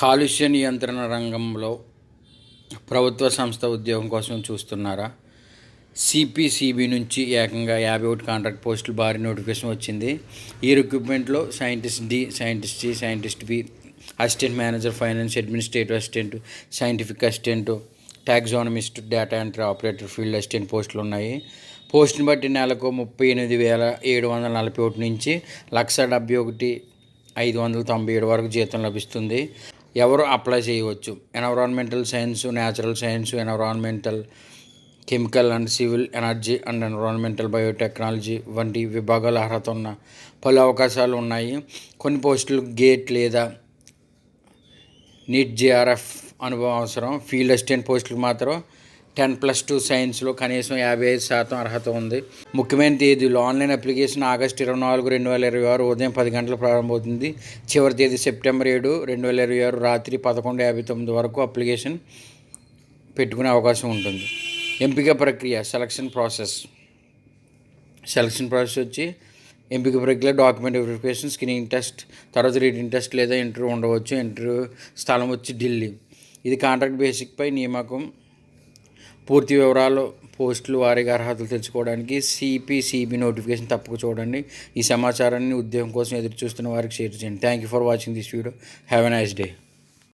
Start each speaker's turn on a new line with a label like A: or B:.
A: కాలుష్య నియంత్రణ రంగంలో ప్రభుత్వ సంస్థ ఉద్యోగం కోసం చూస్తున్నారా? సిపిసిబి నుంచి ఏకంగా 51 కాంట్రాక్ట్ పోస్టులు భారీ నోటిఫికేషన్ వచ్చింది. ఈ రిక్రూట్మెంట్లో scientist D, scientist C, scientist B, assistant manager finance, administrative assistant, scientific assistant, taxonomist, data entry operator, field assistant పోస్టులు ఉన్నాయి. పోస్టుని బట్టి నెలకు 38,741 నుంచి 171,597 వరకు జీతం లభిస్తుంది. ఎవరు అప్లై చేయవచ్చు? Environmental science, natural science, environmental, chemical and civil, energy and environmental, biotechnology వంటి విభాగాల అర్హత ఉన్న పలు అవకాశాలు ఉన్నాయి. కొన్ని పోస్టులు గేట్ లేదా నీట్ జేఆర్ఎఫ్ అనుభవం అవసరం. ఫీల్డ్ అసిస్టెంట్ పోస్టులకు మాత్రం 10+2 సైన్స్లో కనీసం 55% అర్హత ఉంది. ముఖ్యమైన తేదీలు: ఆన్లైన్ అప్లికేషన్ ఆగస్టు 24, 2026 ఉదయం 10 గంటలకు ప్రారంభమవుతుంది. చివరి తేదీ సెప్టెంబర్ 7, 2026 రాత్రి 11:59 వరకు అప్లికేషన్ పెట్టుకునే అవకాశం ఉంటుంది. ఎంపిక ప్రక్రియ: సెలక్షన్ ప్రాసెస్ వచ్చి ఎంపిక ప్రక్రియ డాక్యుమెంట్ వెరిఫికేషన్, స్క్రీనింగ్ టెస్ట్, తర్వాత రీడింగ్ టెస్ట్ లేదా ఇంటర్వ్యూ ఉండవచ్చు. ఇంటర్వ్యూ స్థలం వచ్చి ఢిల్లీ. ఇది కాంట్రాక్ట్ బేసిక్పై నియామకం. పూర్తి వివరాలు, పోస్టులు వారీగా అర్హతలు తెలుసుకోవడానికి సిపిసిబి నోటిఫికేషన్ తప్పక చూడండి. ఈ సమాచారాన్ని ఉద్యోగం కోసం ఎదురు చూస్తున్న వారికి షేర్ చేయండి. Thank you for watching this video. Have a nice day.